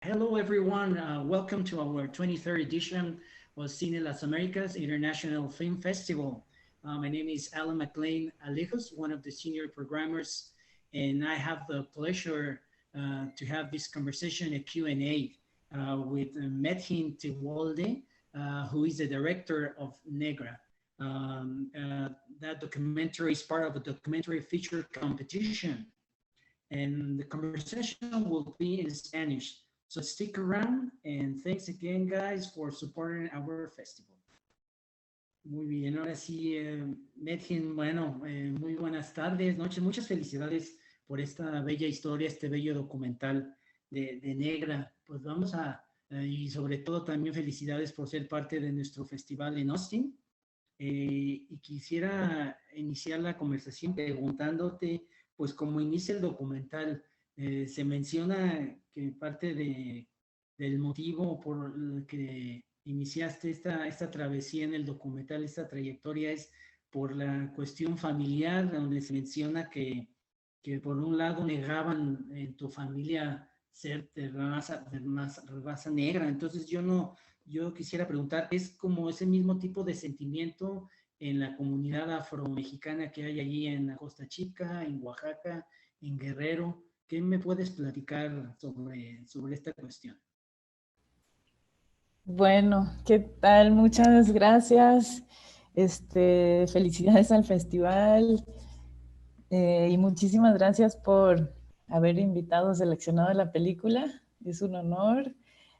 Hello, everyone. Welcome to our 23rd edition of Cine Las Americas International Film Festival. My name is Alan McLean Alejos, one of the senior programmers, and I have the pleasure to have this conversation, a Q&A, with Methin Tewolde, who is the director of Negra. That documentary is part of a documentary feature competition, and the conversation will be in Spanish. So stick around, and thanks again, guys, for supporting our festival. Muy bien, ahora sí, Medhin, bueno, muy buenas tardes, noches, muchas felicidades por esta bella historia, este bello documental de Negra. Pues vamos y sobre todo también felicidades por ser parte de nuestro festival en Austin. Y quisiera iniciar la conversación preguntándote, pues como inicia el documental, se menciona que parte del motivo por el que iniciaste esta travesía en el documental, esta trayectoria, es por la cuestión familiar, donde se menciona que por un lado negaban en tu familia ser de raza negra. Entonces yo quisiera preguntar, ¿es como ese mismo tipo de sentimiento en la comunidad afromexicana que hay allí en la Costa Chica, en Oaxaca, en Guerrero? ¿Qué me puedes platicar sobre esta cuestión? Bueno, ¿qué tal? Muchas gracias. Felicidades al festival y muchísimas gracias por haber invitado, seleccionado la película. Es un honor.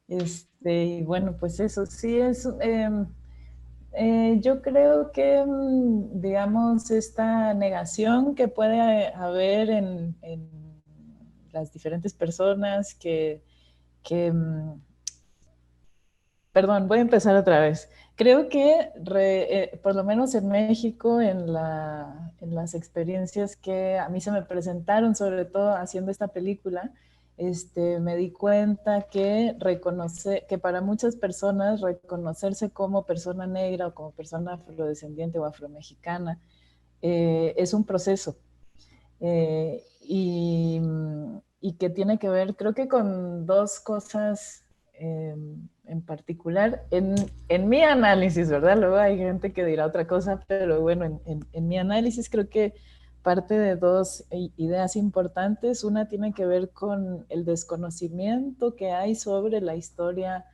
Y bueno, pues eso sí es. Yo creo que, digamos, esta negación que puede haber en las diferentes personas que perdón, voy a empezar otra vez. Creo que, por lo menos en México, en las experiencias que a mí se me presentaron, sobre todo haciendo esta película, me di cuenta que para muchas personas reconocerse como persona negra o como persona afrodescendiente o afromexicana es un proceso. Y que tiene que ver, creo que con dos cosas en particular, en mi análisis, ¿verdad? Luego hay gente que dirá otra cosa, pero bueno, en mi análisis creo que parte de dos ideas importantes. Una tiene que ver con el desconocimiento que hay sobre la historia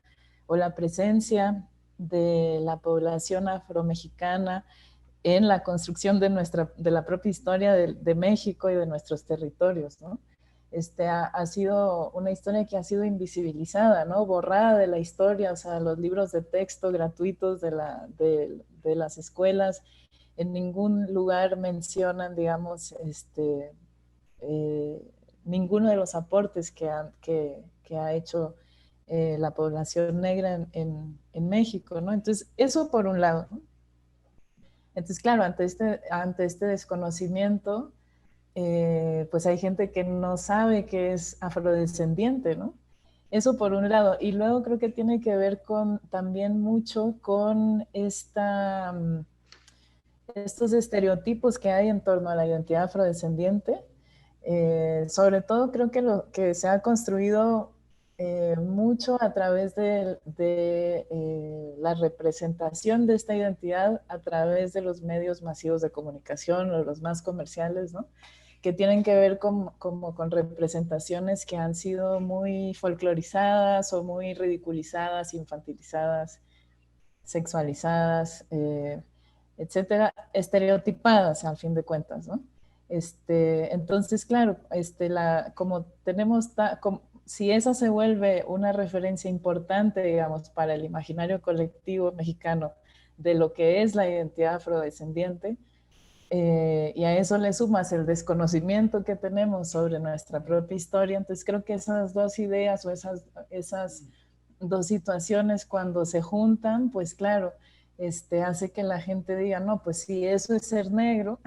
o la presencia de la población afromexicana en la construcción de la propia historia de México y de nuestros territorios, ¿no? Ha sido una historia que ha sido invisibilizada, ¿no? Borrada de la historia, o sea, los libros de texto gratuitos de las escuelas en ningún lugar mencionan, digamos, eh, ninguno de los aportes que ha hecho la población negra en México, ¿no? Entonces, eso por un lado, ¿no? Entonces, claro, ante este desconocimiento, pues hay gente que no sabe que es afrodescendiente, ¿no? Eso por un lado. Y luego creo que tiene que ver también mucho con estos estereotipos que hay en torno a la identidad afrodescendiente. Sobre todo creo que lo que se ha construido mucho a través de la representación de esta identidad a través de los medios masivos de comunicación o los más comerciales, ¿no? Que tienen que ver como con representaciones que han sido muy folclorizadas o muy ridiculizadas, infantilizadas, sexualizadas, etcétera, estereotipadas al fin de cuentas, ¿no? Entonces, claro, como tenemos, si esa se vuelve una referencia importante, digamos, para el imaginario colectivo mexicano de lo que es la identidad afrodescendiente, y a eso le sumas el desconocimiento que tenemos sobre nuestra propia historia, entonces creo que esas dos ideas o esas dos situaciones cuando se juntan, pues claro, hace que la gente diga, no, pues si eso es ser negro,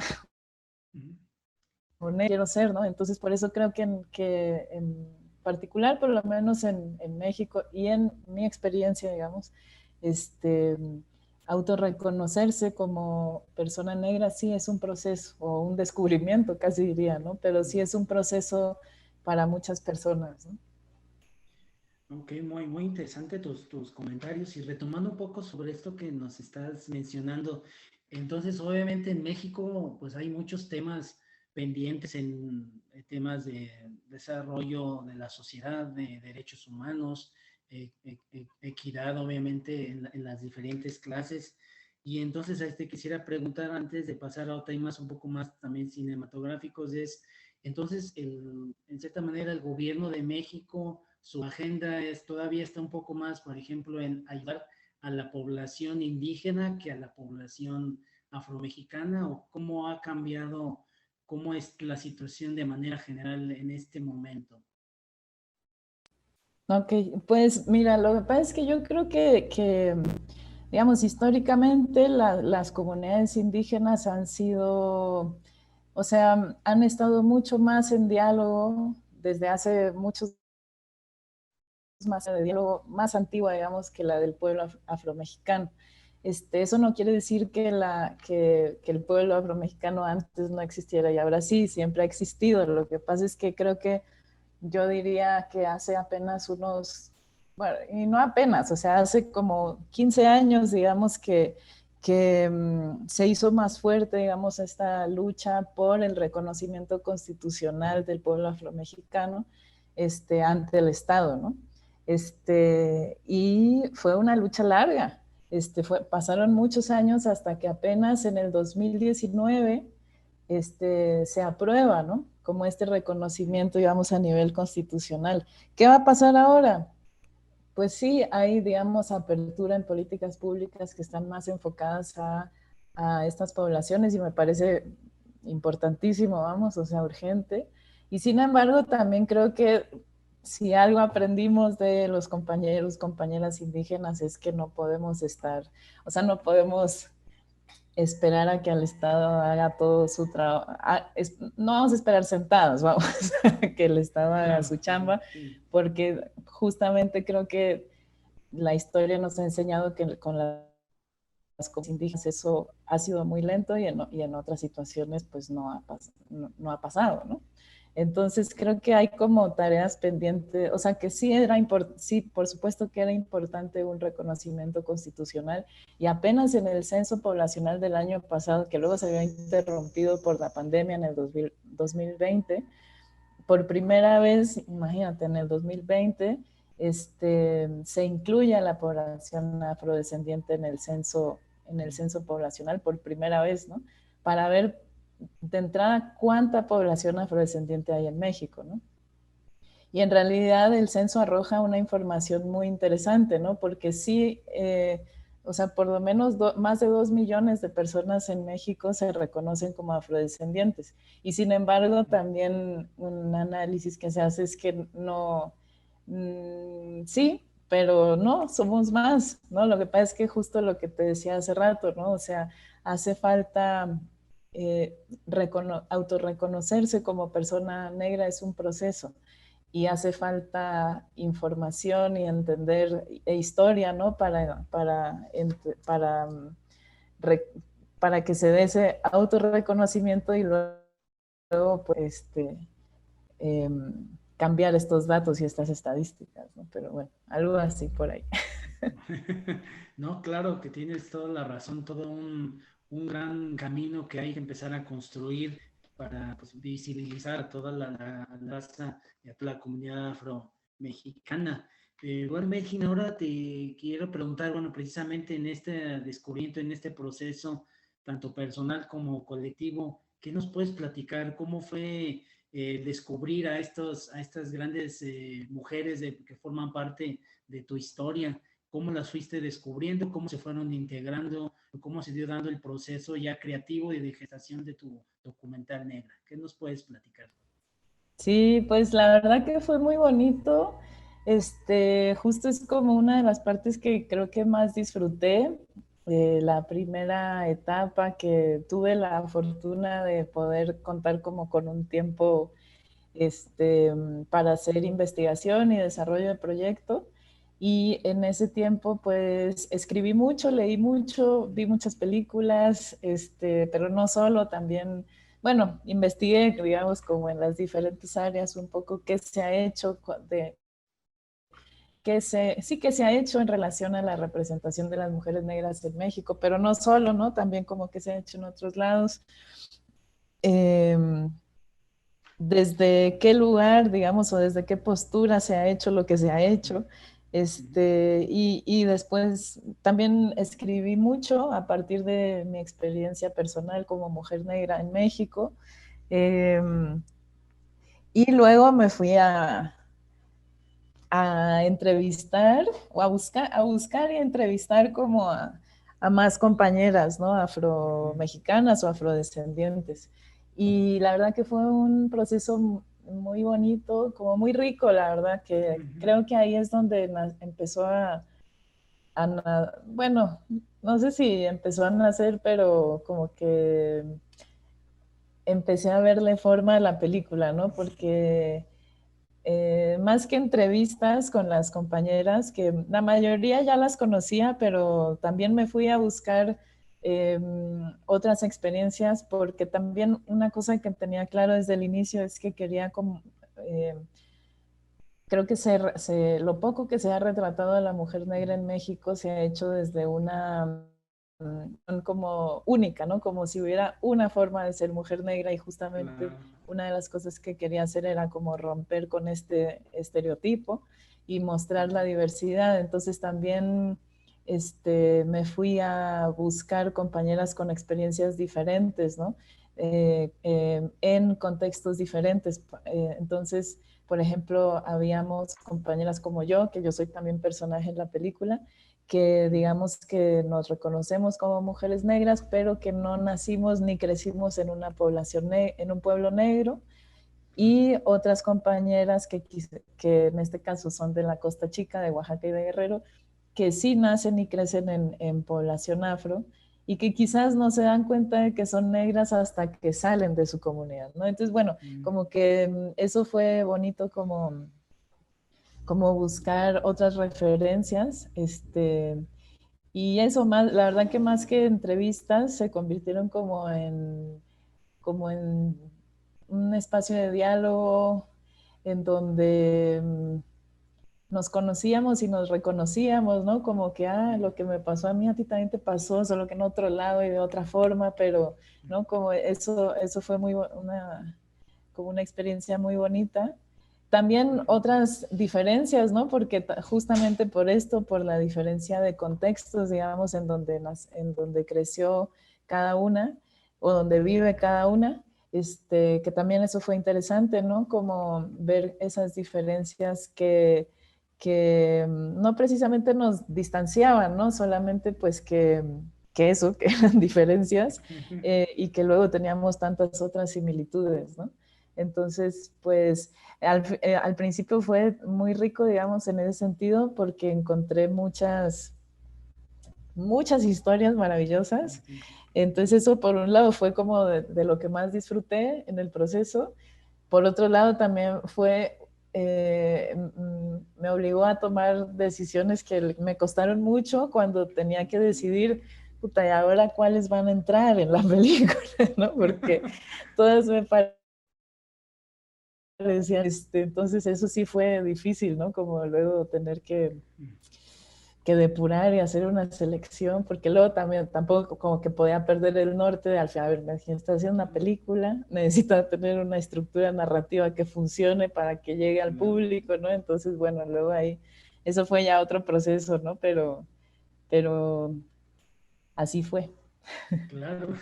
o negro quiero ser, ¿no? Entonces por eso creo que en particular, por lo menos en México y en mi experiencia, digamos, este, autorreconocerse como persona negra sí es un proceso, o un descubrimiento casi diría, ¿no? Pero sí es un proceso para muchas personas, ¿no? Ok, muy interesante tus comentarios y retomando un poco sobre esto que nos estás mencionando. Entonces, obviamente en México, pues hay muchos temas pendientes en temas de desarrollo de la sociedad, de derechos humanos, equidad, obviamente, en las diferentes clases. Y entonces, quisiera preguntar antes de pasar a temas un poco más también cinematográficos, es, entonces, en cierta manera, el gobierno de México su agenda todavía está un poco más, por ejemplo, en ayudar a la población indígena que a la población afromexicana, o cómo ha cambiado, cómo es la situación de manera general en este momento. Ok, pues mira, lo que pasa es que yo creo que digamos, históricamente las comunidades indígenas han sido, o sea, han estado mucho más en diálogo desde hace muchos más de diálogo más antigua, digamos, que la del pueblo afromexicano. Eso no quiere decir que el pueblo afromexicano antes no existiera y ahora sí, siempre ha existido. Lo que pasa es que creo que yo diría que hace apenas unos, bueno, y no apenas, o sea, hace como 15 años, digamos, que se hizo más fuerte, digamos, esta lucha por el reconocimiento constitucional del pueblo afromexicano ante el Estado, ¿no? Y fue una lucha larga. Pasaron muchos años hasta que apenas en el 2019 se aprueba, ¿no? Como este reconocimiento, digamos, a nivel constitucional. ¿Qué va a pasar ahora? Pues sí, hay, digamos, apertura en políticas públicas que están más enfocadas a estas poblaciones y me parece importantísimo, vamos, o sea, urgente. Y sin embargo, también creo que si algo aprendimos de los compañeros, compañeras indígenas es que no podemos estar, o sea, no podemos esperar a que el Estado haga todo su trabajo. No vamos a esperar sentados, vamos a que el Estado haga Claro, su chamba, sí. porque justamente creo que la historia nos ha enseñado que con las comunidades indígenas eso ha sido muy lento y en otras situaciones pues no ha pasado, ¿no? Entonces creo que hay como tareas pendientes, o sea que sí, por supuesto que era importante un reconocimiento constitucional y apenas en el censo poblacional del año pasado, que luego se había interrumpido por la pandemia en el 2020, por primera vez, imagínate, en el 2020, se incluye a la población afrodescendiente en el censo poblacional por primera vez, ¿no? Para ver de entrada cuánta población afrodescendiente hay en México, ¿no? Y en realidad el censo arroja una información muy interesante, ¿no? Porque sí, o sea, por lo menos más de 2 millones de personas en México se reconocen como afrodescendientes. Y sin embargo, también un análisis que se hace es que no, sí, pero no, somos más, ¿no? Lo que pasa es que justo lo que te decía hace rato, ¿no? O sea, hace falta autorreconocerse como persona negra es un proceso y hace falta información y entender historia, ¿no? Para, re, para que se dé ese autorreconocimiento y luego pues, eh, cambiar estos datos y estas estadísticas, ¿no? Pero bueno, algo así por ahí. No, claro que tienes toda la razón, todo un gran camino que hay que empezar a construir para pues, visibilizar a toda la raza y a toda la comunidad afro-mexicana. Bueno, Melkin, ahora te quiero preguntar, bueno, precisamente en este descubrimiento, en este proceso, tanto personal como colectivo, ¿qué nos puedes platicar? ¿Cómo fue descubrir a estas grandes mujeres que forman parte de tu historia? ¿Cómo las fuiste descubriendo? ¿Cómo se fueron integrando? ¿Cómo se dio dando el proceso ya creativo y de gestación de tu documental negra? ¿Qué nos puedes platicar? Sí, pues la verdad que fue muy bonito. Justo es como una de las partes que creo que más disfruté. La primera etapa que tuve la fortuna de poder contar como con un tiempo para hacer investigación y desarrollo de proyecto. Y en ese tiempo, pues, escribí mucho, leí mucho, vi muchas películas, pero no solo, también, bueno, investigué, digamos, como en las diferentes áreas un poco qué se ha hecho sí que se ha hecho en relación a la representación de las mujeres negras en México, pero no solo, ¿no? También como que se ha hecho en otros lados. Desde qué lugar, digamos, o desde qué postura se ha hecho lo que se ha hecho. Y después también escribí mucho a partir de mi experiencia personal como mujer negra en México. Eh, y luego me fui a entrevistar o a buscar y entrevistar como a más compañeras, ¿no? Afromexicanas o afrodescendientes. Y la verdad que fue un proceso muy bonito, como muy rico, la verdad, que creo que ahí es donde empezó bueno, no sé si empezó a nacer, pero como que empecé a verle forma a la película, ¿no? Porque más que entrevistas con las compañeras, que la mayoría ya las conocía, pero también me fui a buscar otras experiencias, porque también una cosa que tenía claro desde el inicio es que quería como... creo que lo poco que se ha retratado a la mujer negra en México se ha hecho desde una como única, ¿no? Como si hubiera una forma de ser mujer negra y justamente Claro. una de las cosas que quería hacer era como romper con este estereotipo y mostrar la diversidad. Entonces también me fui a buscar compañeras con experiencias diferentes, ¿no? En contextos diferentes. Entonces, por ejemplo, habíamos compañeras como yo, que yo soy también personaje en la película, que digamos que nos reconocemos como mujeres negras, pero que no nacimos ni crecimos en una población, en un pueblo negro, y otras compañeras que en este caso son de la Costa Chica, de Oaxaca y de Guerrero, que sí nacen y crecen en población afro y que quizás no se dan cuenta de que son negras hasta que salen de su comunidad, ¿no? Entonces, bueno, como que eso fue bonito como buscar otras referencias, y eso más, la verdad que más que entrevistas se convirtieron como en un espacio de diálogo en donde nos conocíamos y nos reconocíamos, ¿no? Como que, lo que me pasó a mí, a ti también te pasó, solo que en otro lado y de otra forma, pero, ¿no? Como eso fue como una experiencia muy bonita. También otras diferencias, ¿no? Porque justamente por esto, por la diferencia de contextos, digamos, en donde creció cada una o donde vive cada una, que también eso fue interesante, ¿no? Como ver esas diferencias que no precisamente nos distanciaban, ¿no? Solamente pues que eso, que eran diferencias, y que luego teníamos tantas otras similitudes, ¿no? Entonces, pues al principio fue muy rico, digamos, en ese sentido, porque encontré muchas historias maravillosas. Entonces eso por un lado fue como de lo que más disfruté en el proceso. Por otro lado también me obligó a tomar decisiones que me costaron mucho cuando tenía que decidir, puta, y ahora cuáles van a entrar en la película, ¿no? Porque todas me parecían, entonces eso sí fue difícil, ¿no? Como luego tener que depurar y hacer una selección, porque luego también tampoco como que podía perder el norte de al final, a ver, necesito hacer una película, necesita tener una estructura narrativa que funcione para que llegue al público, ¿no? Entonces, bueno, luego ahí, eso fue ya otro proceso, ¿no? Pero así fue. Claro,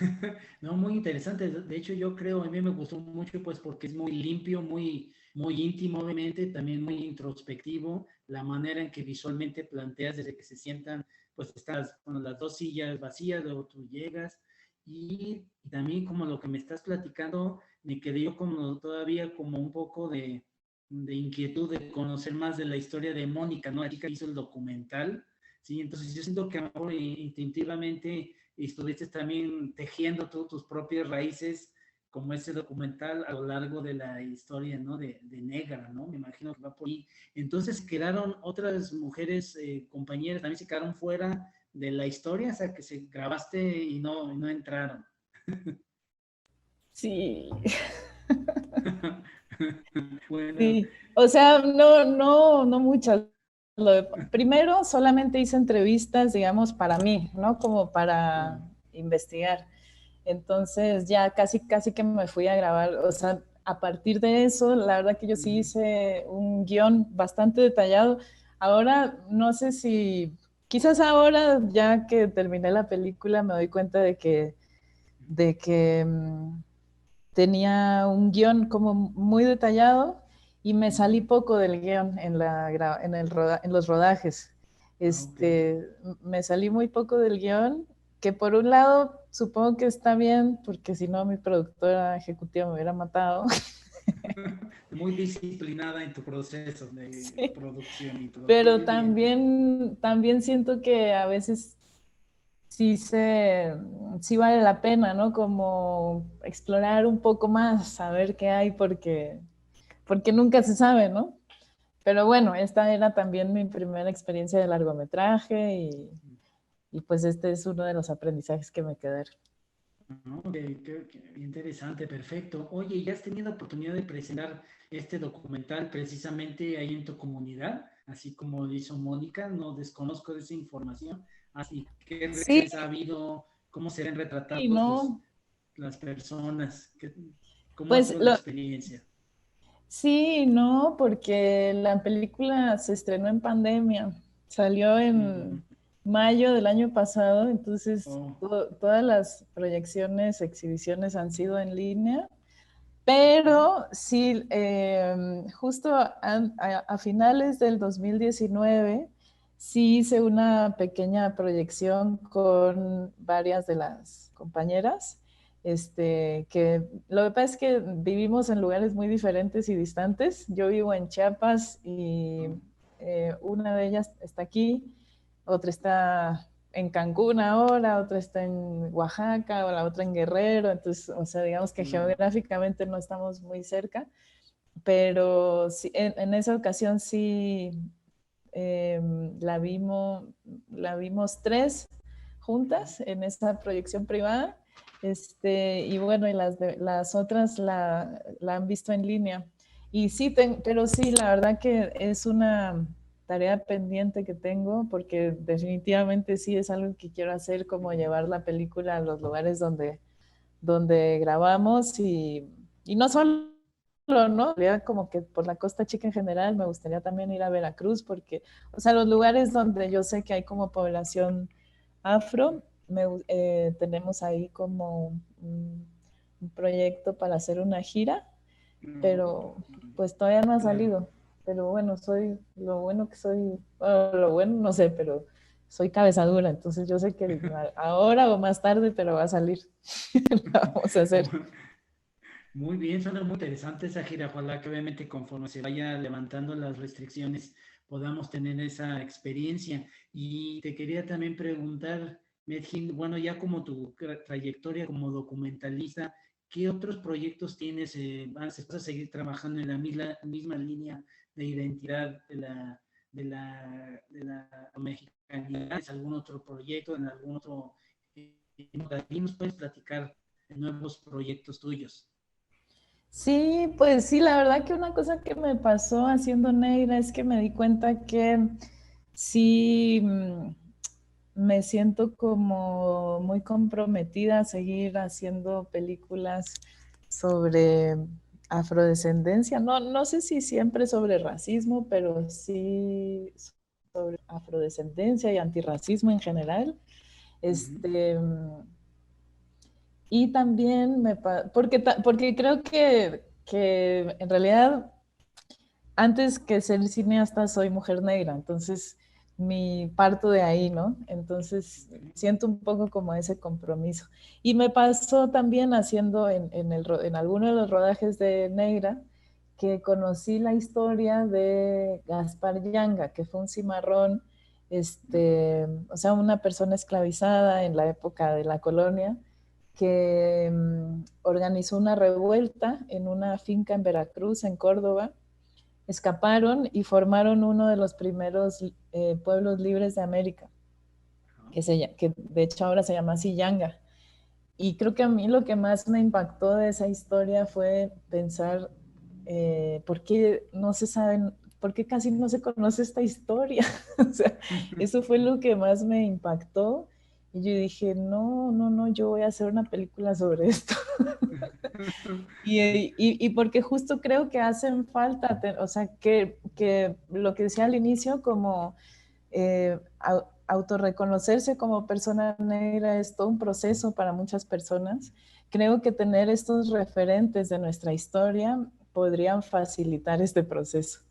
no, muy interesante. De hecho, yo creo, a mí me gustó mucho, pues, porque es muy limpio, muy íntimo, obviamente, también muy introspectivo, la manera en que visualmente planteas desde que se sientan, pues, estás con las dos sillas vacías, luego tú llegas, y también como lo que me estás platicando, me quedé yo como todavía como un poco de inquietud de conocer más de la historia de Mónica, ¿no? La chica que hizo el documental, sí, entonces yo siento que a lo mejor instintivamente y estuviste también tejiendo tus propias raíces, como ese documental a lo largo de la historia, ¿no? De Negra, ¿no? Me imagino que va por ahí. Entonces quedaron otras mujeres, compañeras, también se quedaron fuera de la historia, o sea, que se grabaste y no entraron. Sí, Bueno, sí. O sea, no muchas. Primero solamente hice entrevistas, digamos, para mí, ¿no? Como para investigar. Entonces ya casi que me fui a grabar, o sea, a partir de eso, la verdad que yo sí hice un guión bastante detallado. Ahora, no sé si, quizás ahora, ya que terminé la película, me doy cuenta de que tenía un guión como muy detallado y me salí poco del guión en los rodajes. Ok. Me salí muy poco del guión, que por un lado supongo que está bien, porque si no mi productora ejecutiva me hubiera matado. Muy disciplinada en tu proceso de Sí. producción y todo. Pero Qué bien. también siento que a veces sí, sí vale la pena, ¿no? Como explorar un poco más, saber qué hay, porque nunca se sabe, ¿no? Pero bueno, esta era también mi primera experiencia de largometraje y pues este es uno de los aprendizajes que me quedaron. ¿No? Qué interesante, perfecto. Oye, ¿ya has tenido oportunidad de presentar este documental precisamente ahí en tu comunidad? Así como lo hizo Mónica, no desconozco de esa información. Así, ¿qué Sí, reacciones ha habido? ¿Cómo se ven retratados no, las personas? ¿Cómo ha pues sido la experiencia? sí, no, porque la película se estrenó en pandemia, salió Mm, en mayo del año pasado, entonces oh, todas las proyecciones, exhibiciones han sido en línea. ok. Pero sí, justo a finales del 2019, sí hice una pequeña proyección con varias de las compañeras, que lo que pasa es que vivimos en lugares muy diferentes y distantes. Yo vivo en Chiapas y Oh, una de ellas está aquí, otra está en Cancún ahora, otra está en Oaxaca, o la otra en Guerrero, entonces, o sea, digamos que mm, geográficamente no estamos muy cerca, pero sí, en esa ocasión sí eh, la, vimos, la vimos tres juntas en esa proyección privada, y bueno, y las otras la han visto en línea. Y sí, pero sí, la verdad que es una tarea pendiente que tengo porque definitivamente sí es algo que quiero hacer, como llevar la película a los lugares donde grabamos y no solo, ¿no? Como que por la Costa Chica en general me gustaría también ir a Veracruz porque, o sea, los lugares donde yo sé que hay como población afro, tenemos ahí como un proyecto para hacer una gira, oh, pero pues todavía no ha claro. salido. Pero bueno, lo bueno que soy, bueno, lo bueno no sé, pero soy cabeza dura, entonces yo sé que ahora o más tarde, pero va a salir. Lo vamos a hacer. Muy bien, suena muy interesante esa gira. Ojalá que obviamente conforme se vaya levantando las restricciones podamos tener esa experiencia. Y te quería también preguntar, Medhin, bueno, ya como tu trayectoria como documentalista, ¿qué otros proyectos tienes? ¿Vas a seguir trabajando en la misma línea de identidad de la mexicanidad? ¿Es algún otro proyecto, en algún otro... ¿Nos puedes platicar de nuevos proyectos tuyos? Sí, pues sí, la verdad que una cosa que me pasó haciendo Negra es que me di cuenta que sí me siento como muy comprometida a seguir haciendo películas sobre afrodescendencia. No, no sé si siempre sobre racismo, pero sí sobre afrodescendencia y antirracismo en general. Ujú. Este, y también porque creo que en realidad antes que ser cineasta soy mujer negra, entonces parto de ahí, ¿no? Entonces siento un poco como ese compromiso. Y me pasó también haciendo en alguno de los rodajes de Negra que conocí la historia de Gaspar Yanga, que fue un cimarrón, o sea, una persona esclavizada en la época de la colonia, que organizó una revuelta en una finca en Veracruz, en Córdoba. Escaparon y formaron uno de los primeros pueblos libres de América, que de hecho ahora se llama así Yanga. Y creo que a mí lo que más me impactó de esa historia fue pensar por qué no se saben ¿por qué casi no se conoce esta historia? O sea, eso fue lo que más me impactó. Y yo dije, no, no, no, yo voy a hacer una película sobre esto. Y porque justo creo que hacen falta, o sea, que lo que decía al inicio, como autorreconocerse como persona negra es todo un proceso para muchas personas. Creo que tener estos referentes de nuestra historia podrían facilitar este proceso.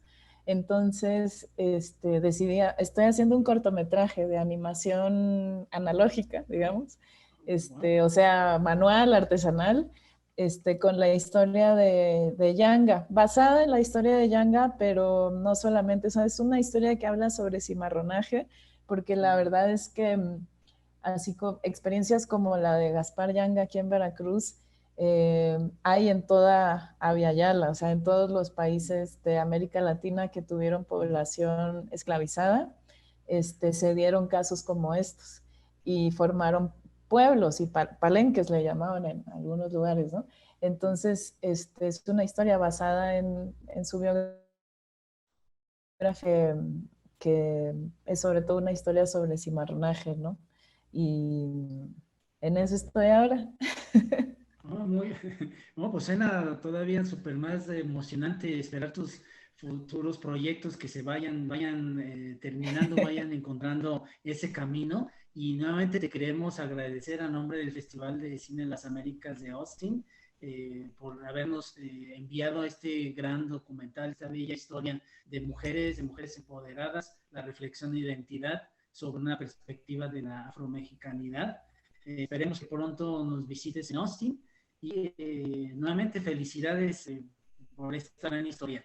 Entonces, estoy haciendo un cortometraje de animación analógica, digamos, o sea, manual, artesanal, con la historia de Yanga, basada en la historia de Yanga, pero no solamente, eso es una historia que habla sobre cimarronaje, porque la verdad es que así como experiencias como la de Gaspar Yanga aquí en Veracruz, hay en toda Aviala, o sea, en todos los países de América Latina que tuvieron población esclavizada, se dieron casos como estos y formaron pueblos y palenques le llamaban en algunos lugares, ¿no? Entonces, es una historia basada en su biografía, que es sobre todo una historia sobre cimarronaje, ¿no? Y en eso estoy ahora. Oh, muy, no, pues suena todavía súper más emocionante esperar tus futuros proyectos que se vayan terminando, vayan encontrando ese camino. Y nuevamente te queremos agradecer a nombre del Festival de Cine en las Américas de Austin por habernos enviado este gran documental, esta bella historia de mujeres empoderadas, la reflexión de identidad sobre una perspectiva de la afromexicanidad. Esperemos que pronto nos visites en Austin. Y nuevamente felicidades por esta gran historia.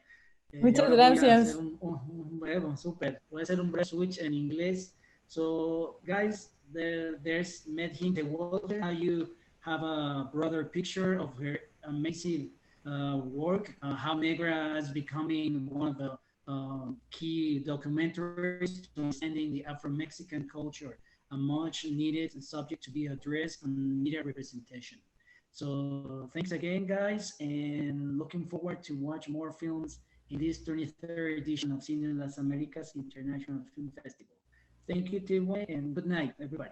Muchas Ahora voy a hacer gracias. un breve, super, voy a hacer un breve switch en inglés. So, guys, there's Medhin Walter. How you have a broader picture of her amazing work, how Negra is becoming one of the key documentaries to understanding the Afro-Mexican culture, a much needed subject to be addressed on media representation. So thanks again, guys, and looking forward to watch more films in this 23rd edition of Cine Las Americas International Film Festival. Thank you, Tiway, and good night, everybody.